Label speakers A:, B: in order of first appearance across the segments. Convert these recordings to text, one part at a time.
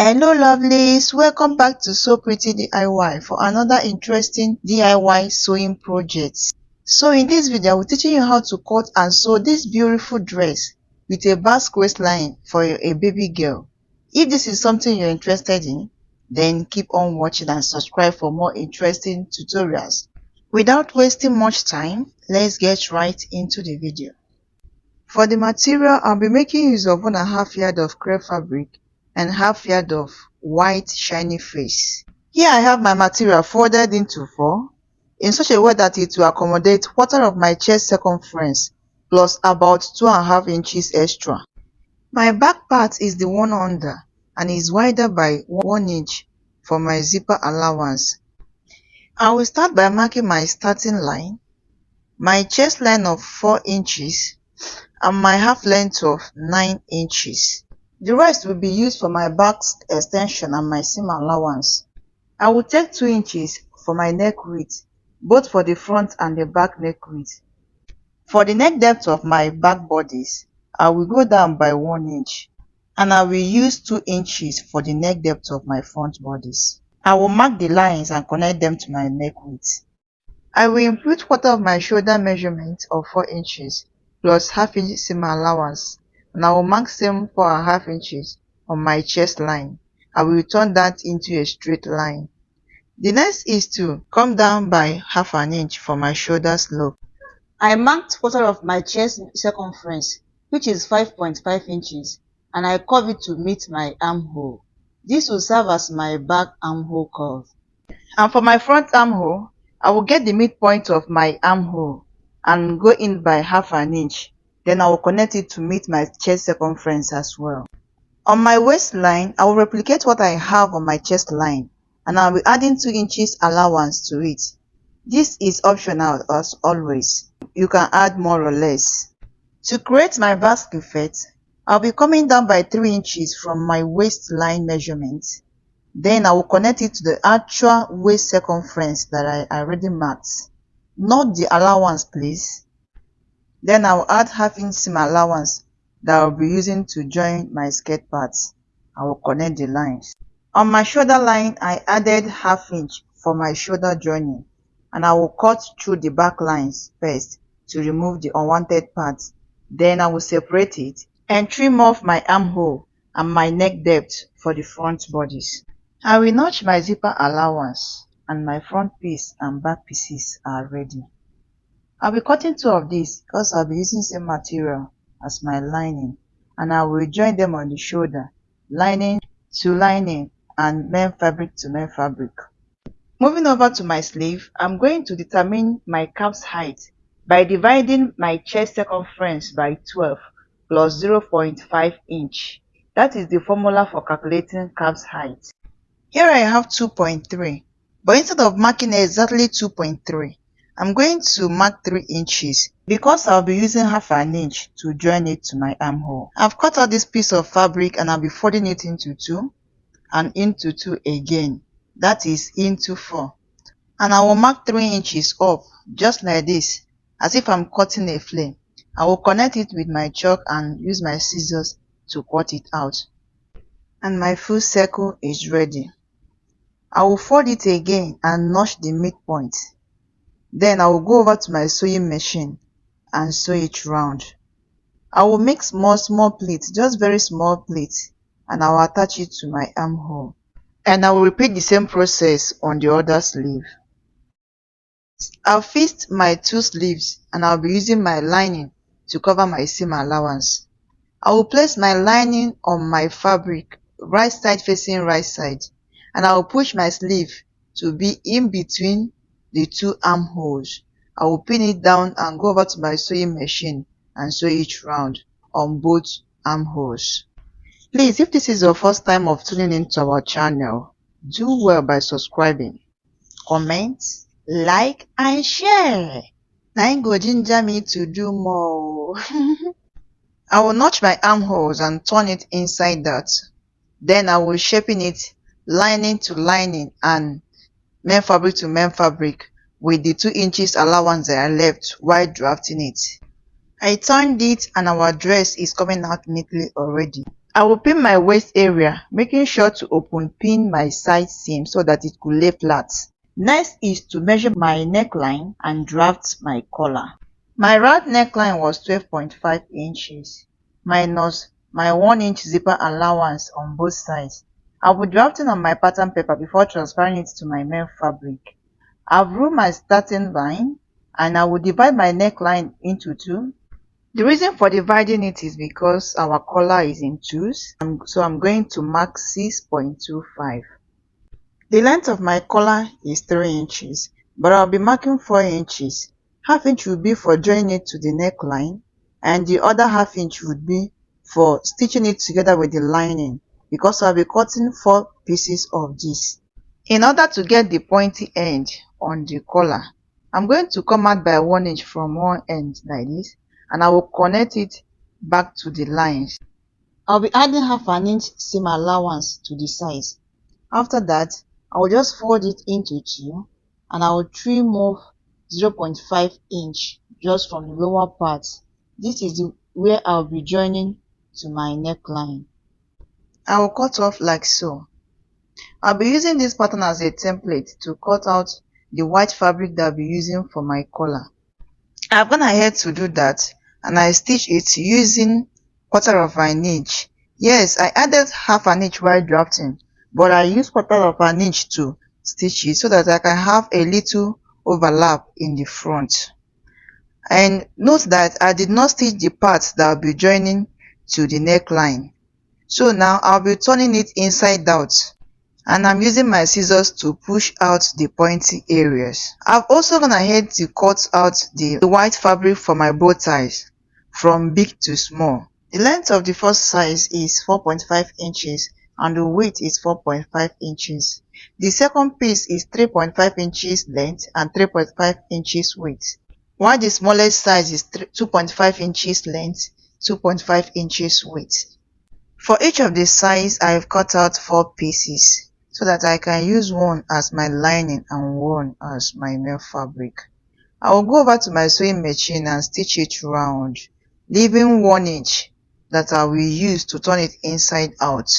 A: Hello lovelies, welcome back to So Pretty DIY for another interesting DIY sewing project. So in this video, I will be teaching you how to cut and sew this beautiful dress with a Basque waistline for a baby girl. If this is something you're interested in, then keep on watching and subscribe for more interesting tutorials. Without wasting much time, let's get right into the video. For the material, I'll be making use of 1.5 yard of crepe fabric and half yard of white shiny face. Here I have my material folded into 4 in such a way that it will accommodate 1/4 of my chest circumference plus about 2.5 inches extra. My back part is the one under and is wider by 1 inch for my zipper allowance. I will start by marking my starting line, my chest line of 4 inches and my half length of 9 inches. The rest will be used for my back extension and my seam allowance. I will take 2 inches for my neck width, both for the front and the back neck width. For the neck depth of my back bodice, I will go down by 1 inch and I will use 2 inches for the neck depth of my front bodice. I will mark the lines and connect them to my neck width. I will input 1/4 of my shoulder measurement of 4 inches plus half inch seam allowance, and I will mark same 4.5 inches on my chest line. I will turn that into a straight line. The next is to come down by half an inch for my shoulder slope. I marked 1/4 of my chest circumference, which is 5.5 inches, and I curve it to meet my armhole. This will serve as my back armhole curve. And for my front armhole, I will get the midpoint of my armhole and go in by half an inch. Then I will connect it to meet my chest circumference as well. On my waistline, I will replicate what I have on my chest line and I will be adding 2 inches allowance to it. This is optional as always. You can add more or less. To create my basque effect, I'll be coming down by 3 inches from my waistline measurement. Then I will connect it to the actual waist circumference that I already marked. Not the allowance, please. Then I will add half inch seam allowance that I will be using to join my skirt parts. I will connect the lines. On my shoulder line, I added half inch for my shoulder joining and I will cut through the back lines first to remove the unwanted parts. Then I will separate it and trim off my armhole and my neck depth for the front bodice. I will notch my zipper allowance and my front piece and back pieces are ready. I'll be cutting 2 of these because I'll be using same material as my lining, and I will join them on the shoulder, lining to lining and main fabric to main fabric. Moving over to my sleeve, I'm going to determine my calf's height by dividing my chest circumference by 12 plus 0.5 inch. That is the formula for calculating calf's height. Here I have 2.3, but instead of marking exactly 2.3, I'm going to mark 3 inches because I'll be using half an inch to join it to my armhole. I've cut out this piece of fabric and I'll be folding it into 2 and into 2 again. That is into 4. And I will mark 3 inches up just like this, as if I'm cutting a flame. I will connect it with my chalk and use my scissors to cut it out. And my full circle is ready. I will fold it again and notch the midpoint. Then I will go over to my sewing machine and sew it round. I will make small pleats, just very small pleats, and I will attach it to my armhole. And I will repeat the same process on the other sleeve. I'll fist my 2 sleeves and I'll be using my lining to cover my seam allowance. I will place my lining on my fabric, right side facing right side, and I will push my sleeve to be in between the 2 armholes. I will pin it down and go over to my sewing machine and sew it round on both armholes. Please, if this is your first time of tuning into our channel, do well by subscribing, comment, like and share. Now go ginger me to do more. I will notch my armholes and turn it inside that. Then I will shaping it lining to lining and main fabric to main fabric with the 2 inches allowance that I left while drafting it. I turned it and our dress is coming out neatly already. I will pin my waist area, making sure to open pin my side seam so that it could lay flat. Next is to measure my neckline and draft my collar. My round neckline was 12.5 inches minus my 1 inch zipper allowance on both sides. I will be drafting on my pattern paper before transferring it to my main fabric. I've ruled my starting line and I will divide my neckline into two. The reason for dividing it is because our collar is in twos, so I'm going to mark 6.25. The length of my collar is 3 inches, but I'll be marking 4 inches. Half inch will be for joining it to the neckline, and the other half inch would be for stitching it together with the lining, because I'll be cutting 4 pieces of this. In order to get the pointy end on the collar, I'm going to come out by 1 inch from one end like this, and I will connect it back to the lines. I'll be adding half an inch seam allowance to the size. After that, I will just fold it into two and I will trim off 0.5 inch just from the lower part. This is where I'll be joining to my neckline. I will cut off like so. I'll be using this pattern as a template to cut out the white fabric that I'll be using for my collar. I've gone ahead to do that and I stitch it using 1/4 of an inch. Yes, I added half an inch while drafting, but I used 1/4 of an inch to stitch it so that I can have a little overlap in the front. And note that I did not stitch the parts that I'll be joining to the neckline. So now I'll be turning it inside out. And I'm using my scissors to push out the pointy areas. I've also gone ahead to cut out the white fabric for my bow ties from big to small. The length of the first size is 4.5 inches and the width is 4.5 inches. The second piece is 3.5 inches length and 3.5 inches width, while the smallest size is 2.5 inches length, 2.5 inches width. For each of the size, I have cut out 4 pieces so that I can use one as my lining and one as my main fabric. I will go over to my sewing machine and stitch it round, leaving 1 inch that I will use to turn it inside out.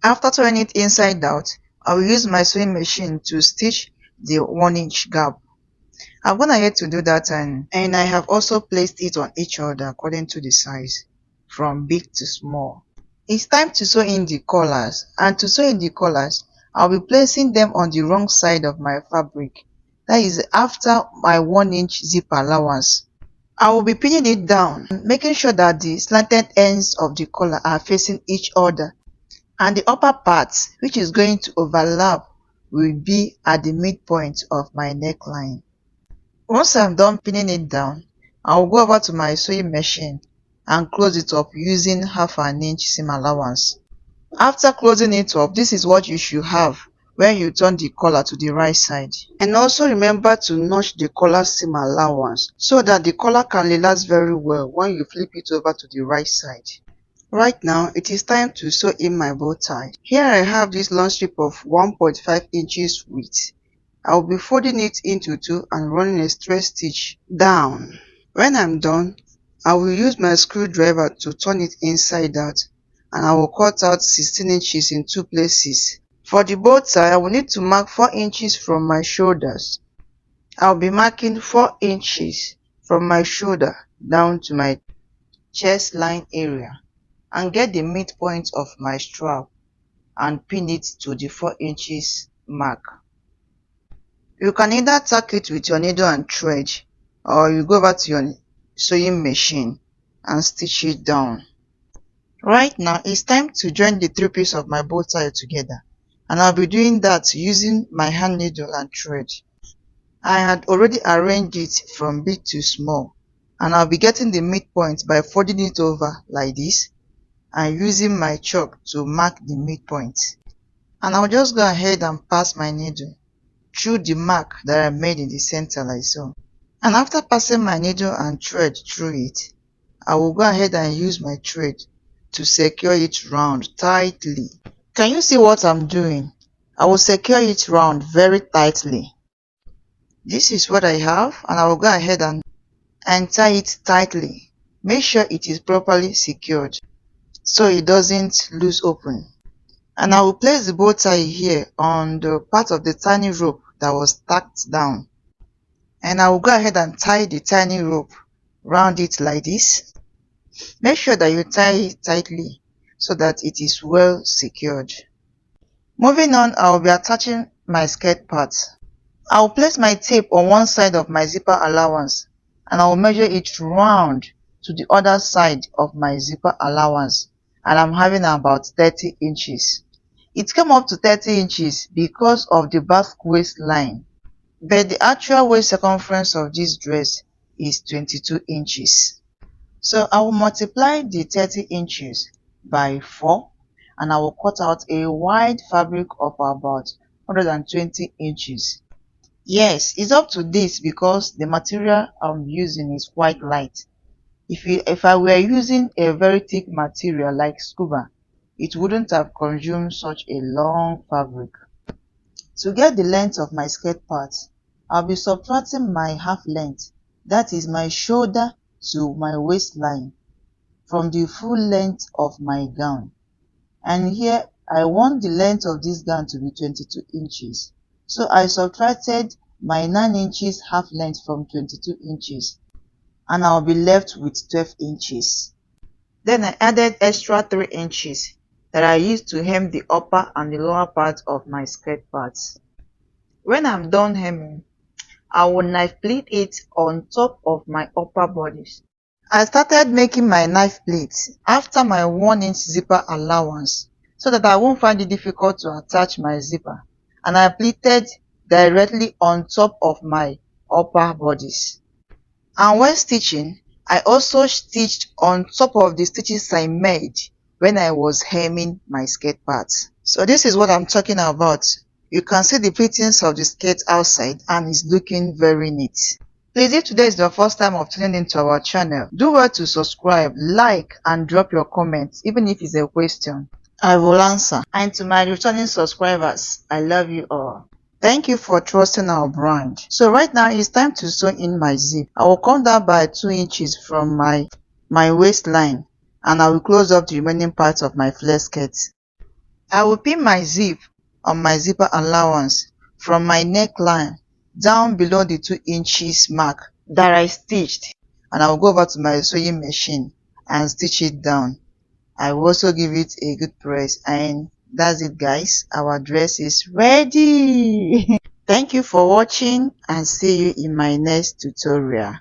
A: After turning it inside out, I will use my sewing machine to stitch the 1 inch gap. I've gone ahead to do that and I have also placed it on each other according to the size, from big to small. It's time to sew in the collars, and to sew in the collars, I'll be placing them on the wrong side of my fabric. That is after my 1 inch zip allowance. I will be pinning it down, making sure that the slanted ends of the collar are facing each other, and the upper part, which is going to overlap, will be at the midpoint of my neckline. Once I'm done pinning it down, I will go over to my sewing machine and close it up using half an inch seam allowance. After closing it up, this is what you should have when you turn the collar to the right side. And also remember to notch the collar seam allowance so that the collar can relax very well when you flip it over to the right side. Right now, it is time to sew in my bow tie. Here I have this long strip of 1.5 inches width. I will be folding it into two and running a straight stitch down. When I'm done, I will use my screwdriver to turn it inside out, and I will cut out 16 inches in 2 places. For the bow tie, I will need to mark 4 inches from my shoulders. I'll be marking 4 inches from my shoulder down to my chest line area and get the midpoint of my strap and pin it to the 4 inches mark. You can either tack it with your needle and thread, or you go over to your sewing machine and stitch it down. Right now, it's time to join the 3 pieces of my bow tie together, and I'll be doing that using my hand needle and thread. I had already arranged it from big to small, and I'll be getting the midpoint by folding it over like this and using my chalk to mark the midpoint. And I'll just go ahead and pass my needle through the mark that I made in the center like so. And after passing my needle and thread through it, I will go ahead and use my thread to secure it round tightly. Can you see what I'm doing? I will secure it round very tightly. This is what I have, and I will go ahead and tie it tightly. Make sure it is properly secured. so it doesn't loose open. And I will place the bow tie here on the part of the tiny rope that was tacked down. And I will go ahead and tie the tiny rope round it like this. Make sure that you tie it tightly so that it is well secured. Moving on, I will be attaching my skirt part. I will place my tape on one side of my zipper allowance and I will measure it round to the other side of my zipper allowance, and I'm having about 30 inches. It came up to 30 inches because of the Basque waistline, but the actual waist circumference of this dress is 22 inches. So I will multiply the 30 inches by 4 and I will cut out a wide fabric of about 120 inches. Yes, it's up to this because the material I'm using is quite light. If I were using a very thick material like scuba, it wouldn't have consumed such a long fabric. To get the length of my skirt part, I'll be subtracting my half length, that is my shoulder to my waistline, from the full length of my gown. And here I want the length of this gown to be 22 inches. So I subtracted my 9 inches half length from 22 inches and I'll be left with 12 inches. Then I added extra 3 inches that I used to hem the upper and the lower part of my skirt parts. When I'm done hemming, I will knife pleat it on top of my upper bodice. I started making my knife pleats after my 1-inch zipper allowance so that I won't find it difficult to attach my zipper, and I pleated directly on top of my upper bodice. And when stitching, I also stitched on top of the stitches I made when I was hemming my skirt parts. So this is what I'm talking about. You can see the pleatings of the skirt outside and it's looking very neat. Please, if today is the first time of tuning into our channel, do well to subscribe, like, and drop your comments, even if it's a question. I will answer. And to my returning subscribers, I love you all. Thank you for trusting our brand. So right now it's time to sew in my zip. I will come down by 2 inches from my waistline and I will close up the remaining parts of my flare skirt. I will pin my zip on my zipper allowance from my neckline down below the 2 inches mark that I stitched, and I will go over to my sewing machine and stitch it down. I will also give it a good press, and that's it guys, our dress is ready. Thank you for watching and see you in my next tutorial.